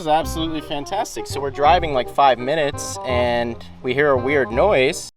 is absolutely fantastic. So we're driving like 5 minutes and we hear a weird noise.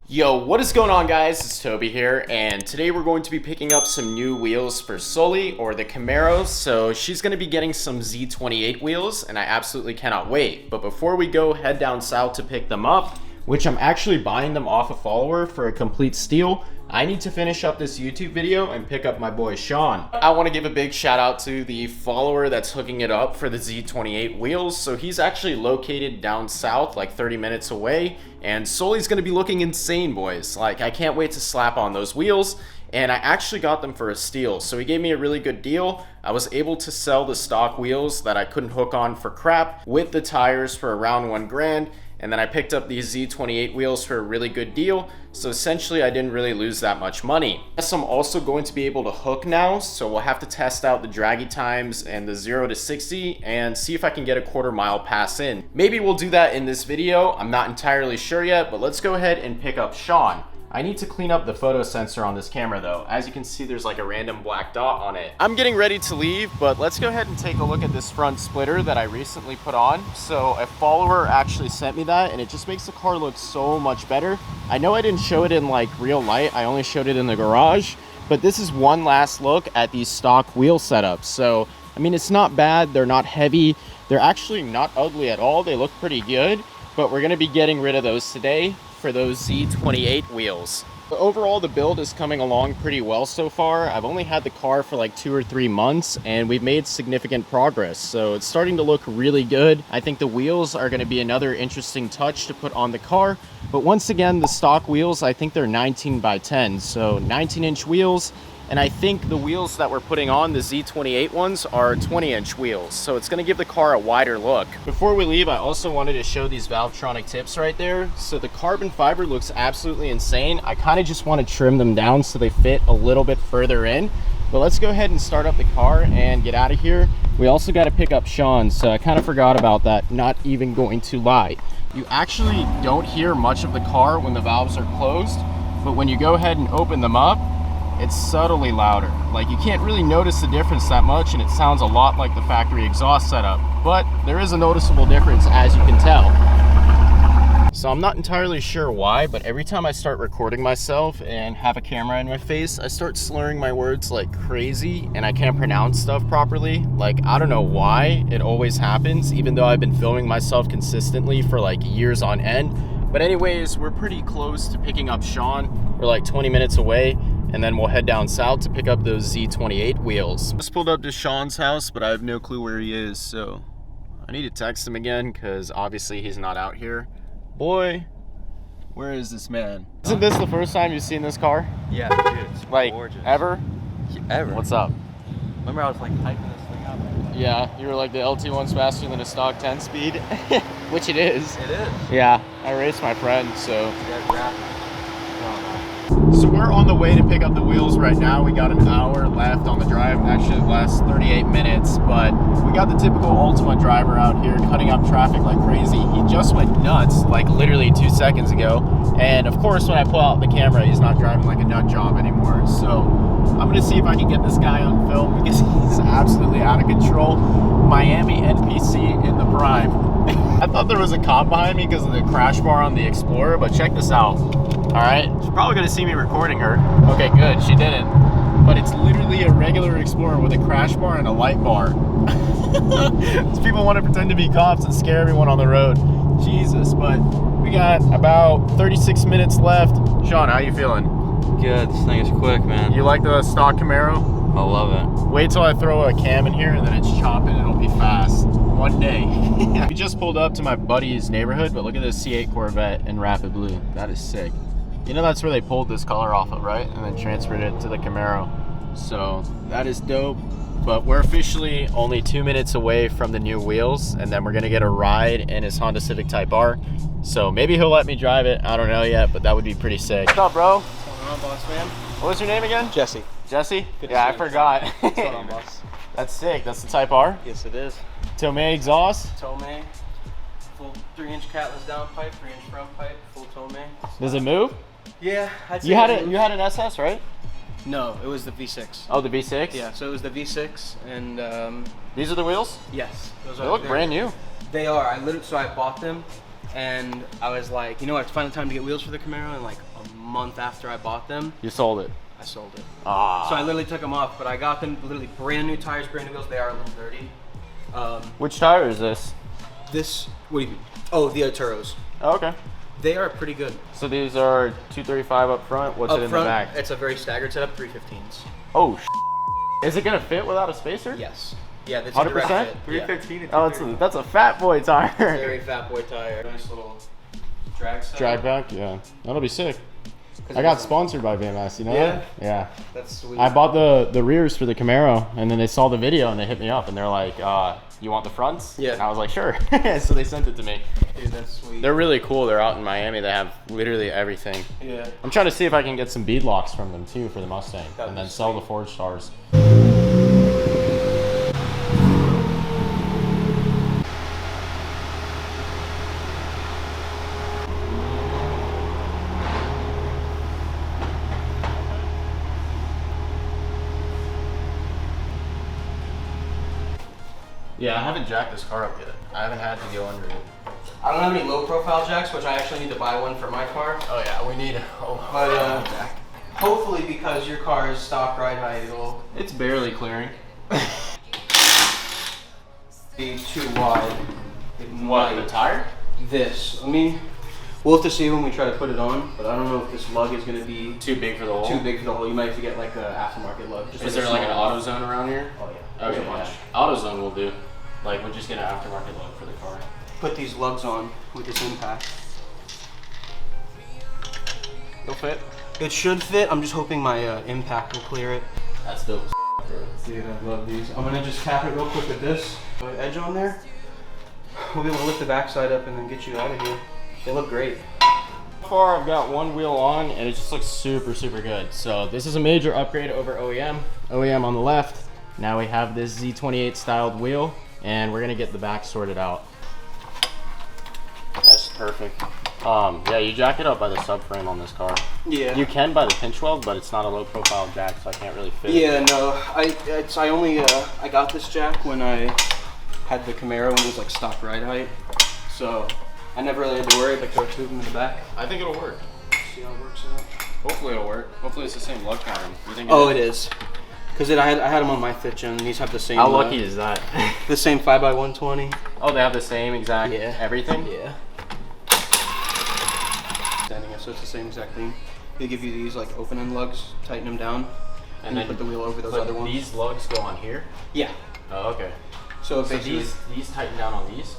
Yo, what is going on, guys? It's Toby here, and today we're going to be picking up some new wheels for Sully, or the Camaro. So she's going to be getting some Z28 wheels, and I absolutely cannot wait. But before we go head down south to pick them up, which I'm actually buying them off a follower for a complete steal, I need to finish up this YouTube video and pick up my boy Sean. I want to give a big shout out to the follower that's hooking it up for the Z28 wheels. So he's actually located down south, like 30 minutes away, and Sully's gonna be looking insane, boys. Like, I can't wait to slap on those wheels. And I actually got them for a steal, so he gave me a really good deal. I was able to sell the stock wheels that I couldn't hook on for crap with the tires for around $1,000. And then I picked up these Z28 wheels for a really good deal. So essentially I didn't really lose that much money. Yes, I'm also going to be able to hook now. So we'll have to test out the draggy times and the 0 to 60 and see if I can get a quarter-mile pass in. Maybe we'll do that in this video. I'm not entirely sure yet, but let's go ahead and pick up Sean. I need to clean up the photo sensor on this camera though. As you can see, there's like a random black dot on it. I'm getting ready to leave, but let's go ahead and take a look at this front splitter that I recently put on. So a follower actually sent me that, and it just makes the car look so much better. I know I didn't show it in like real light, I only showed it in the garage, but this is one last look at these stock wheel setups. So, I mean, it's not bad, they're not heavy, they're actually not ugly at all, they look pretty good, but we're gonna be getting rid of those today for those Z28 wheels. But overall, the build is coming along pretty well so far. I've only had the car for like 2 or 3 months and we've made significant progress. So it's starting to look really good. I think the wheels are gonna be another interesting touch to put on the car. But once again, the stock wheels, I think they're 19 by 10. So 19-inch wheels. And I think the wheels that we're putting on, the Z28 ones, are 20-inch wheels. So it's gonna give the car a wider look. Before we leave, I also wanted to show these Valvetronic tips right there. So the carbon fiber looks absolutely insane. I kind of just want to trim them down so they fit a little bit further in. But let's go ahead and start up the car and get out of here. We also got to pick up Sean, so I kind of forgot about that, not even going to lie. You actually don't hear much of the car when the valves are closed, but when you go ahead and open them up, it's subtly louder. Like, you can't really notice the difference that much, and it sounds a lot like the factory exhaust setup, but there is a noticeable difference, as you can tell. So I'm not entirely sure why, but every time I start recording myself and have a camera in my face, I start slurring my words like crazy, and I can't pronounce stuff properly. Like, I don't know why, it always happens, even though I've been filming myself consistently for like years on end. But anyways, we're pretty close to picking up Sean. We're like 20 minutes away, and then we'll head down south to pick up those Z28 wheels. Just pulled up to Sean's house, but I have no clue where he is, so I need to text him again because obviously he's not out here. Boy, where is this man? Isn't this the first time you've seen this car? Yeah, dude, it's like, gorgeous. Ever? Ever. What's up? Remember I was like typing this thing up? Yeah, you were like, the LT1's faster than a stock 10 speed, which it is. It is. Yeah, I raced my friend, so. Yeah, So we're on the way to pick up the wheels right now. We got an hour left on the drive, actually the last 38 minutes, but we got the typical Ultima driver out here cutting up traffic like crazy. He just went nuts, like literally 2 seconds ago. And of course, when I pull out the camera, he's not driving like a nut job anymore. So I'm gonna see if I can get this guy on film because he's absolutely out of control. Miami NPC in the prime. I thought there was a cop behind me because of the crash bar on the Explorer, but check this out. All right, she's probably gonna see me recording her. Okay, good, she didn't. But it's literally a regular Explorer with a crash bar and a light bar. These people want to pretend to be cops and scare everyone on the road. Jesus, but we got about 36 minutes left. Sean, how you feeling? Good, this thing is quick, man. You like the stock Camaro? I love it. Wait till I throw a cam in here and then it's chopping, it'll be fast. One day. We just pulled up to my buddy's neighborhood, but look at this C8 Corvette in Rapid Blue. That is sick. You know, that's where they pulled this color off of, right? And then transferred it to the Camaro. So that is dope. But we're officially only 2 minutes away from the new wheels, and then we're gonna get a ride in his Honda Civic Type R. So maybe he'll let me drive it. I don't know yet, but that would be pretty sick. What's up, bro? What's going on, boss man? What was your name again? Jesse. Jesse? Good Yeah, I forgot. What's going on, boss? That's sick. That's the Type R? Yes, it is. Tomei exhaust? Tomei. Full 3-inch catless downpipe, 3-inch front pipe, full Tomei. Does it move? Yeah, I'd say You had an SS, right? No, it was the V6. Oh, the V6? Yeah, so it was the V6, and These are the wheels? yes, those They look brand new. They are. I bought them, and I was like, you know what? It's finally time to get wheels for the Camaro. And like a month after I bought them, You sold it. I sold it. Ah. So I literally took them off, but I got them literally brand new tires, brand new wheels. They are a little dirty. Which tire is this? What do you mean? Oh, the Arturos. Oh, okay. They are pretty good. So these are 235 up front. What's it in front, the back? It's a very staggered setup, 315s. Oh, is it gonna fit without a spacer? Yes. Yeah, that's 100%? a direct fit. 315 and Oh, that's a fat boy tire. Very fat boy tire. Nice little drag setup. Drag back, yeah. That'll be sick. I got sponsored by VMS, you know Yeah? that? Yeah. That's sweet. I bought the rears for the Camaro, and then they saw the video and they hit me up and they're like, you want the fronts? Yeah. And I was like, sure. So they sent it to me. Dude, that's sweet. They're really cool. They're out in Miami. They have literally everything. Yeah. I'm trying to see if I can get some bead locks from them too for the Mustang, That'd and be then sell the Forge Stars. Yeah, I haven't jacked this car up yet. I haven't had to go under it. I don't have any low profile jacks, which I actually need to buy one for my car. Oh yeah, we need. But hopefully, because your car is stock ride height, it'll It's barely clearing. be too wide. What, the tire? This. I mean, we'll have to see when we try to put it on, but I don't know if this lug is going to be Too big for the hole? too big for the hole. You might have to get like an aftermarket lug. Just Is a there like an small- AutoZone around here? Oh yeah. Okay, There's a bunch. yeah. AutoZone will do. Like, we'll just get an aftermarket lug for the car. Put these lugs on with this impact. It'll fit. It should fit. I'm just hoping my impact will clear it. That's dope. Dude, I love these. I'm gonna just tap it real quick with this. Put an edge on there. We'll be able to lift the backside up and then get you out of here. They look great. So far, I've got one wheel on, and it just looks super, super good. So this is a major upgrade over OEM. OEM on the left. Now we have this Z28 styled wheel, and we're gonna get the back sorted out. That's perfect. Yeah, you jack it up by the subframe on this car. Yeah. You can by the pinch weld, but it's not a low profile jack, so I can't really fit it. Yeah, no. I got this jack when I had the Camaro when it was like stock ride height. So I never really had to worry, like there were two of them in the back. I think it'll work. See how it works out. Hopefully it'll work. Hopefully it's the same lug pattern. You think Oh, it is. Because I had them on my fit gen, and these have the same. How lucky is that? The same 5x120. Oh, they have the same exact everything? Yeah. Standing it, so it's the same exact thing. They give you these like open end lugs, tighten them down, and then put the wheel over those other ones. These lugs go on here? Yeah. Oh, okay. So So basically, these tighten down on these?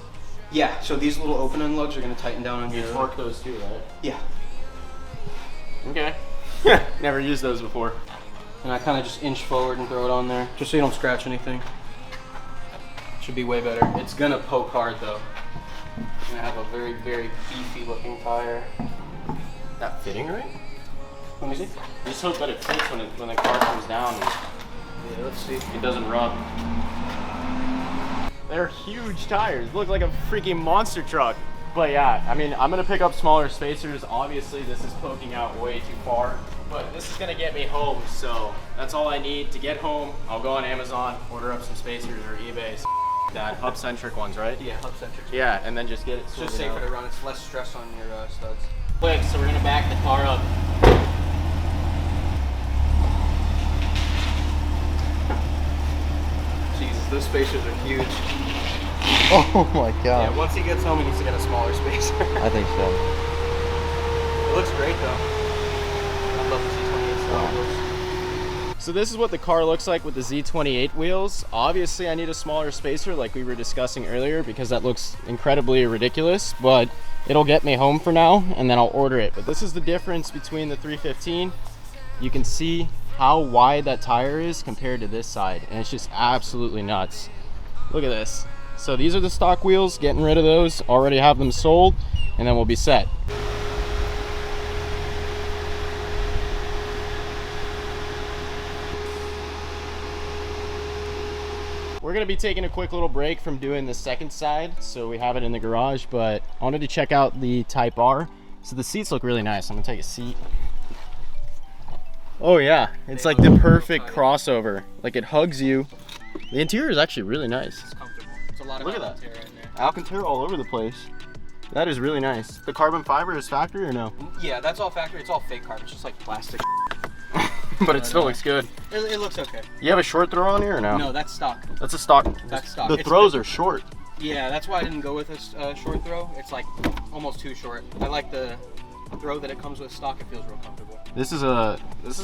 yeah. So these little open end lugs are gonna tighten down on You your. torque those too, right? Yeah. Okay. Never used those before. And I kind of just inch forward and throw it on there, just so you don't scratch anything. Should be way better. It's gonna poke hard though. And I have a very, very beefy looking tire. That fitting right? Let me see. Just hope that it fits when the car comes down and Yeah, let's see. it doesn't rub. They're huge tires. Look like a freaking monster truck. But yeah, I mean, I'm gonna pick up smaller spacers. Obviously, this is poking out way too far, but this is gonna get me home. So that's all I need to get home. I'll go on Amazon, order up some spacers or eBay. That hub-centric ones, right? Yeah, hub centric. Yeah, and then just get it It's sorted just safer out. to run. It's less stress on your studs. Quick, so we're gonna back the car up. Jesus, those spacers are huge. Oh my god. Yeah, once he gets home, he needs to get a smaller spacer. I think so. It looks great though. I love the Z28 style wheels. So this is what the car looks like with the Z28 wheels. Obviously I need a smaller spacer like we were discussing earlier because that looks incredibly ridiculous, but it'll get me home for now and then I'll order it. But this is the difference between the 315. You can see how wide that tire is compared to this side, and it's just absolutely nuts. Look at this. So these are the stock wheels, getting rid of those, already have them sold, and then we'll be set. We're gonna be taking a quick little break from doing the second side, so we have it in the garage, but I wanted to check out the Type R. So the seats look really nice. I'm gonna take a seat. Oh yeah, it's like the perfect crossover. Like it hugs you. The interior is actually really nice. It's comfortable. It's a lot of Look at that. Alcantara in there. Alcantara all over the place. That is really nice. The carbon fiber is factory or no? Yeah, that's all factory. It's all fake carbon. It's just like plastic. But it still looks good. It looks okay. You have a short throw on here or no? No, that's stock. That's a stock. That's stock. The throws are short. Yeah, that's why I didn't go with a short throw. It's like almost too short. I like the throw that it comes with stock. It feels real comfortable. This is a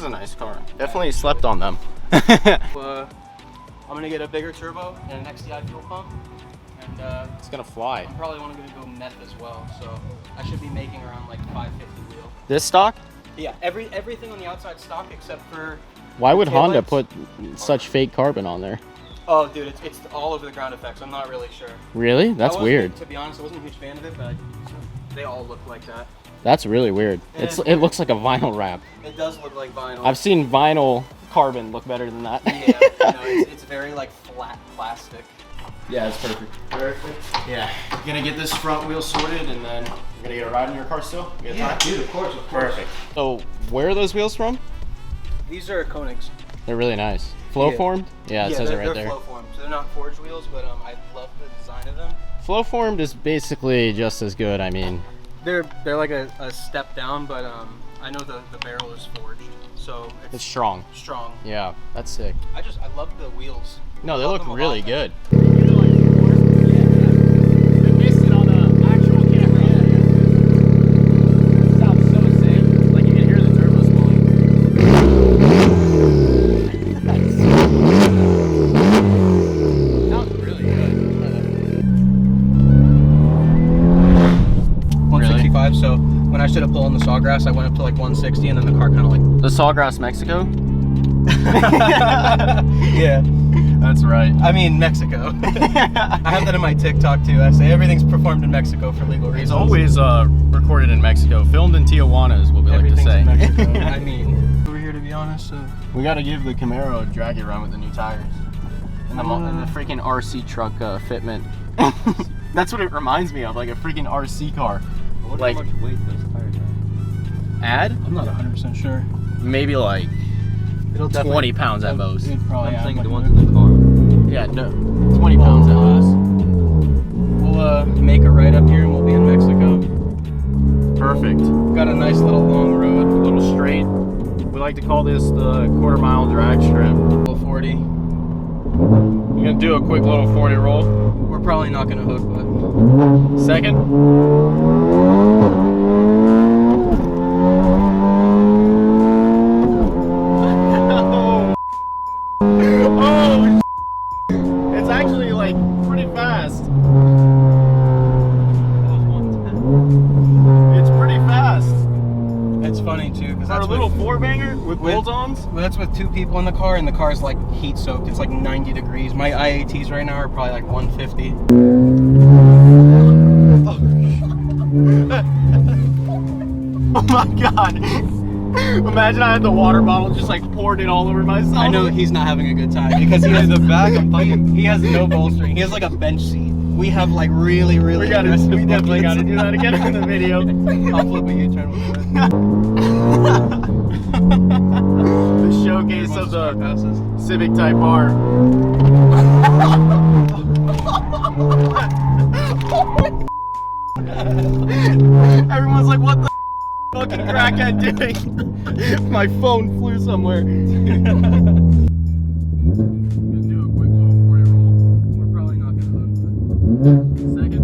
nice car. Definitely slept on them. I'm gonna get a bigger turbo and an XDI fuel pump, and It's gonna fly. I'm probably only gonna go meth as well. So I should be making around like 550 wheel. This stock? Yeah, everything on the outside stock except for. Why would Honda taillights. put such fake carbon on there? Oh, dude, it's all over the ground effects. I'm not really sure. Really? That's weird. To be honest, I wasn't a huge fan of it, but they all look like that. That's really weird. It looks like a vinyl wrap. It does look like vinyl. I've seen vinyl carbon look better than that. Yeah, no, it's very like flat plastic. Yeah, it's perfect. Perfect. Yeah. Gonna get this front wheel sorted and then you're gonna get a ride in your car still? You got time? Dude, of course. Perfect. So where are those wheels from? These are Koenigs. They're really nice. Flow formed? Yeah, it says it right they're there. flow formed. So they're not forged wheels, but I love the design of them. Flow formed is basically just as good. I mean, They're like a step down, but I know the barrel is forged, so it's strong. strong. Yeah, that's sick. I love the wheels. No, they Love look them a really lot. good. So when I started pulling the sawgrass, I went up to like 160, and then the car kind of like. The Sawgrass, Mexico? Yeah, That's right. I mean Mexico. I have that in my TikTok too. I say everything's performed in Mexico for legal reasons. It's always recorded in Mexico. Filmed in Tijuana is what we like to say. In Mexico. I mean, over here to be honest. So. We gotta give the Camaro a draggy run with the new tires. And the freaking RC truck fitment. That's what it reminds me of, like a freaking RC car. Like, how much weight those tires add? I'm not 100% sure. Maybe like It'll 20 pounds at most. Probably I'm saying the ones in the car. Yeah, no, 20 pounds at most. We'll make a right up here and we'll be in Mexico. Perfect. Got a nice little long road. A little straight. We like to call this the quarter-mile drag strip. Little 40. You're gonna do a quick little 40 roll. We're probably not gonna hook, but. Second. Oh, it's actually like pretty fast. It's pretty fast. It's funny too, because For that's a little four-banger with bolt-ons. Well, that's with two people in the car, and the car's like heat soaked. It's like 90 degrees. My IATs right now are probably like 150. Oh my god. Imagine I had the water bottle just like poured it all over myself. I know he's not having a good time because he has the back. He has no bolstering. He has like a bench seat. We have like really We definitely gotta do that again in the video. I'll flip a U-turn with it. The showcase of the Civic Type R. Everyone's like, what the fucking crackhead doing? My phone flew somewhere. Do a quick little 40 roll. We're probably not gonna hook. Second.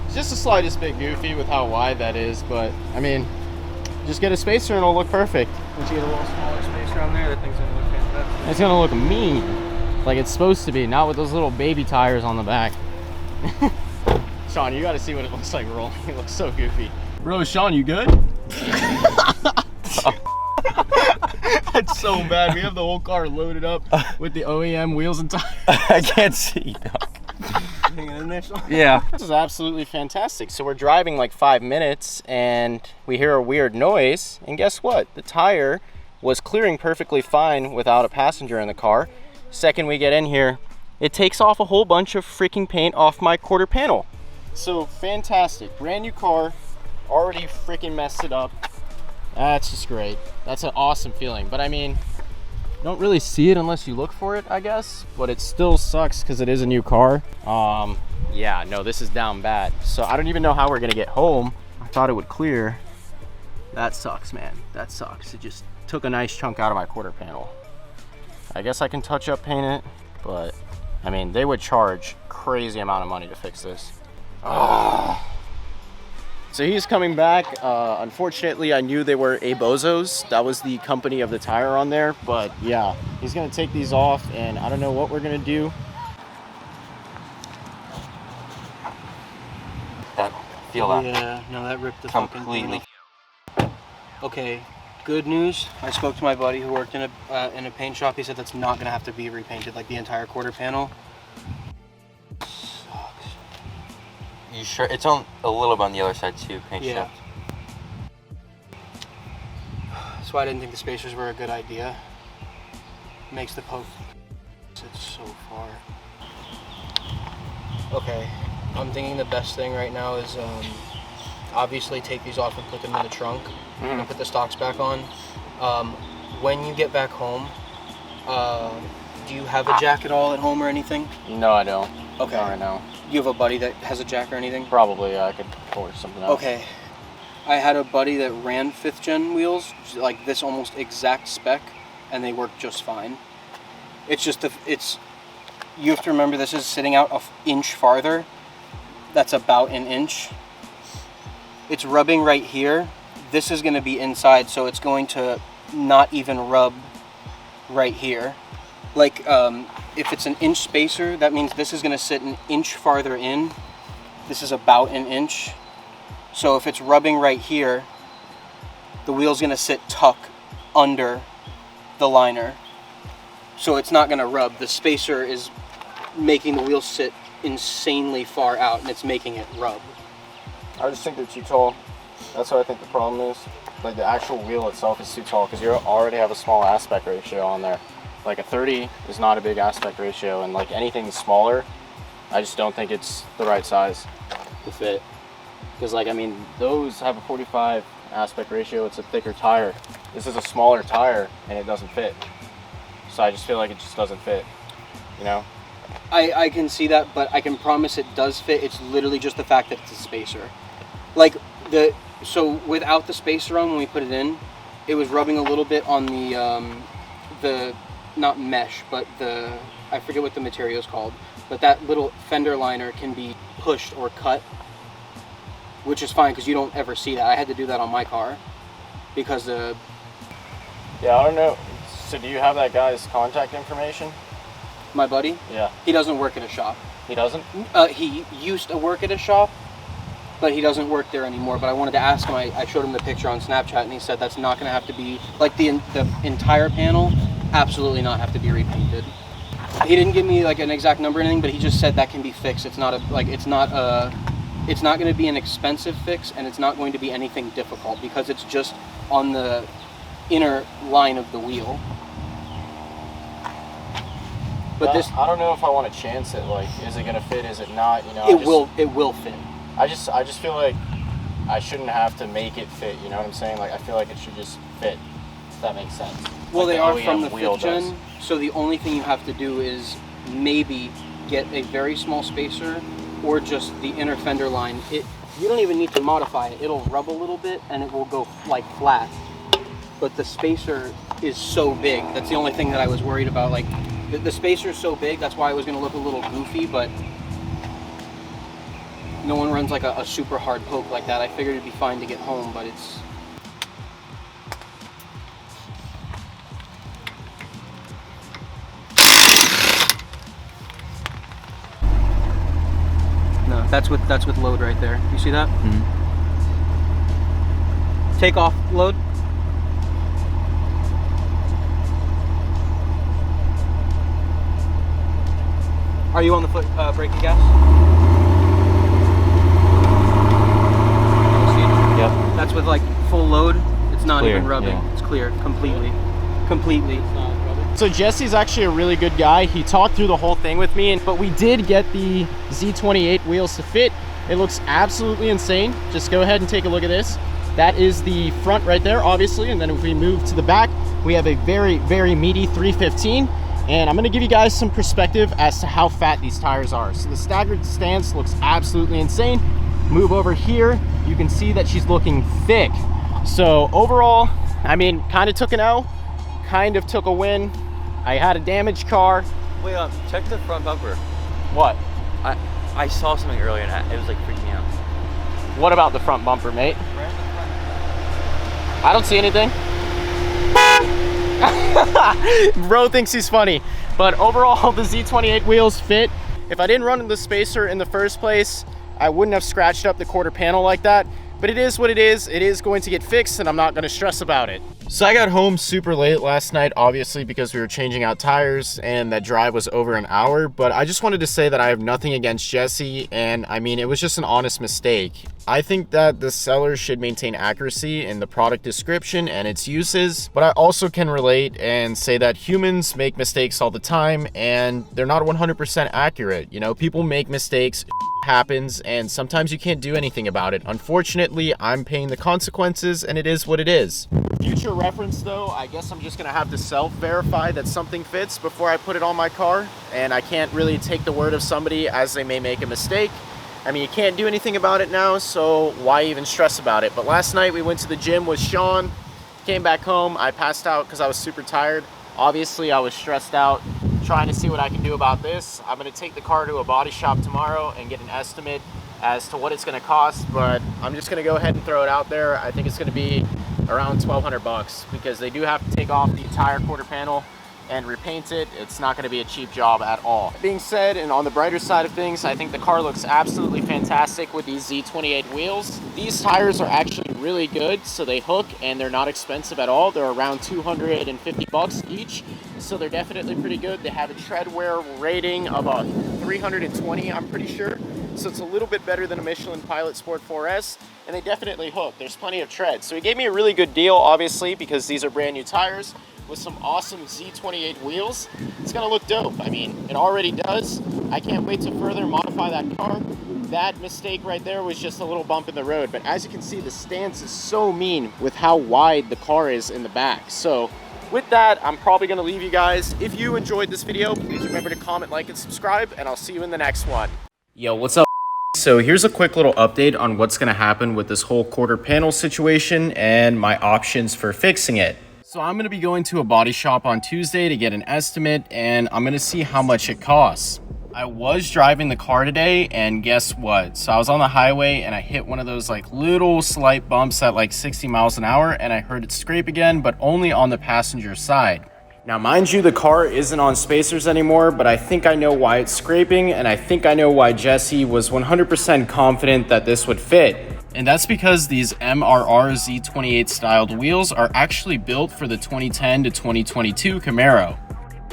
It's just the slightest bit goofy with how wide that is, but I mean, just get a spacer and it'll look perfect. Once you get a little smaller space around there, that thing's gonna look fantastic. It's gonna look mean, like it's supposed to be, not with those little baby tires on the back. Sean, you gotta see what it looks like rolling. It looks so goofy. Bro, Sean, you good? That's so bad. We have the whole car loaded up with the OEM wheels and tires. I can't see, dog. Hanging in there, Sean? Yeah. This is absolutely fantastic. So we're driving like 5 minutes and we hear a weird noise, and guess what? The tire was clearing perfectly fine without a passenger in the car, second we get in here, it takes off a whole bunch of freaking paint off my quarter panel. So fantastic, brand new car, already freaking messed it up. That's just great. That's an awesome feeling. But I mean, you don't really see it unless you look for it, I guess. But it still sucks because it is a new car. Yeah, no, this is down bad. So I don't even know how we're gonna get home. I thought it would clear. That sucks, man. That sucks. It just took a nice chunk out of my quarter panel. I guess I can touch up paint it, but I mean, they would charge crazy amount of money to fix this. So he's coming back. Unfortunately, I knew they were Bozos. That was the company of the tire on there, but yeah, he's gonna take these off and I don't know what we're gonna do. Feel that. Yeah, no, that ripped the Completely. fucking thing. Okay, good news. I spoke to my buddy who worked in a paint shop. He said that's not gonna have to be repainted, like the entire quarter panel. Sucks. You sure? It's on a little bit on the other side too, paint Yeah. shaft. That's why I didn't think the spacers were a good idea. Makes the poke sit so far. Okay, I'm thinking the best thing right now is obviously take these off and put them in the trunk and put the stocks back on. When you get back home, do you have a jack at all at home or anything? No, I don't. Okay. Not right now. You have a buddy that has a jack or anything? Probably I could force something out. Okay. I had a buddy that ran 5th gen wheels, like this almost exact spec, and they work just fine. It's just, you have to remember this is sitting out an inch farther. That's about an inch. It's rubbing right here. This is going to be inside, so it's going to not even rub right here. Like, if it's an inch spacer, that means this is going to sit an inch farther in. This is about an inch. So if it's rubbing right here, the wheel's going to sit tuck under the liner. So it's not going to rub. The spacer is making the wheel sit insanely far out, and it's making it rub. I just think they're too tall. That's what I think the problem is. Like the actual wheel itself is too tall because you already have a small aspect ratio on there. Like a 30 is not a big aspect ratio, and like anything smaller, I just don't think it's the right size to fit. Because like, I mean, those have a 45 aspect ratio, it's a thicker tire. This is a smaller tire and it doesn't fit. So I just feel like it just doesn't fit, you know? I can see that, but I can promise it does fit. It's literally just the fact that it's a spacer. Like, so without the spacer on, when we put it in, it was rubbing a little bit on the not mesh, but I forget what the material is called, but that little fender liner can be pushed or cut, which is fine because you don't ever see that. I had to do that on my car because Yeah, I don't know. So do you have that guy's contact information? my buddy, Yeah. he doesn't work at a shop. He doesn't? He used to work at a shop, but he doesn't work there anymore. But I wanted to ask him, I showed him the picture on Snapchat, and he said that's not going to have to be, like the entire panel, absolutely not have to be repainted. He didn't give me like an exact number or anything, but he just said that can be fixed. It's not it's not going to be an expensive fix, and it's not going to be anything difficult because it's just on the inner line of the wheel. But this, I don't know if I want to chance it. Like, is it gonna fit? Is it not? You know, it will fit. I just feel like I shouldn't have to make it fit. You know what I'm saying? Like, I feel like it should just fit. If that makes sense. Well, like they are OEM from the wheel 5th gen, does. so the only thing you have to do is maybe get a very small spacer or just the inner fender line. You don't even need to modify it. It'll rub a little bit and it will go like flat. But the spacer is so big. That's the only thing that I was worried about. Like, the spacer is so big, that's why it was going to look a little goofy, but no one runs like a super hard poke like that. I figured it'd be fine to get home, but it's... No, that's with load right there. You see that? Mm-hmm. Take off load. Are you on the foot brake and gas? Yep. That's with like full load. It's not Clear, even rubbing. yeah. It's clear completely. Completely. So Jesse's actually a really good guy. He talked through the whole thing with me, but we did get the Z28 wheels to fit. It looks absolutely insane. Just go ahead and take a look at this. That is the front right there, obviously. And then if we move to the back, we have a very, very meaty 315. And I'm gonna give you guys some perspective as to how fat these tires are. So the staggered stance looks absolutely insane. Move over here, you can see that she's looking thick. So overall, I mean, kind of took an L, kind of took a win. I had a damaged car. Wait, check the front bumper. What? I saw something earlier and it was like freaking me out. What about the front bumper, mate? I don't see anything. Bro thinks he's funny. But overall, the Z28 wheels fit. If I didn't run the spacer in the first place, I wouldn't have scratched up the quarter panel like that. But it is what it is. It is going to get fixed and I'm not going to stress about it. So I got home super late last night, obviously because we were changing out tires and that drive was over an hour. But I just wanted to say that I have nothing against Jesse. And I mean, it was just an honest mistake. I think that the seller should maintain accuracy in the product description and its uses. But I also can relate and say that humans make mistakes all the time and they're not 100% accurate. You know, people make mistakes, happens, and sometimes you can't do anything about it. Unfortunately, I'm paying the consequences and it is what it is. Future reference though, I guess I'm just gonna have to self-verify that something fits before I put it on my car, and I can't really take the word of somebody as they may make a mistake. I mean, you can't do anything about it now, so why even stress about it? But last night we went to the gym with Sean, came back home, I passed out because I was super tired. Obviously, I was stressed out trying to see what I can do about this. I'm gonna take the car to a body shop tomorrow and get an estimate as to what it's gonna cost, but I'm just gonna go ahead and throw it out there. I think it's gonna be around 1,200 bucks because they do have to take off the entire quarter panel and repaint it. It's not going to be a cheap job at all. That being said, and on the brighter side of things, I think the car looks absolutely fantastic with these Z28 wheels. These tires are actually really good, so they hook and they're not expensive at all. They're around 250 bucks each, so they're definitely pretty good. They have a tread wear rating of a 320, I'm pretty sure. So it's a little bit better than a Michelin Pilot Sport 4S, and they definitely hook. There's plenty of tread. So he gave me a really good deal, obviously, because these are brand new tires with some awesome Z28 wheels. It's gonna look dope. I mean, it already does. I can't wait to further modify that car. That mistake right there was just a little bump in the road, but as you can see, the stance is so mean with how wide the car is in the back. So with that, I'm probably gonna leave you guys. If you enjoyed this video, please remember to comment, like, and subscribe, and I'll see you in the next one. Yo, what's up? So here's a quick little update on what's gonna happen with this whole quarter panel situation and my options for fixing it. So I'm gonna be going to a body shop on Tuesday to get an estimate, and I'm gonna see how much it costs. I was driving the car today, and guess what? So I was on the highway and I hit one of those like little slight bumps at like 60 miles an hour, and I heard it scrape again, but only on the passenger side. Now, mind you, the car isn't on spacers anymore, but I think I know why it's scraping, and I think I know why Jesse was 100% confident that this would fit. And that's because these MRR Z28 styled wheels are actually built for the 2010 to 2022 Camaro.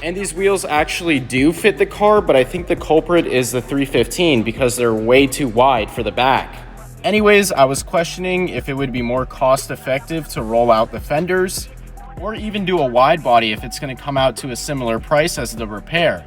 And these wheels actually do fit the car, but I think the culprit is the 315 because they're way too wide for the back. Anyways, I was questioning if it would be more cost effective to roll out the fenders, or even do a wide body if it's going to come out to a similar price as the repair.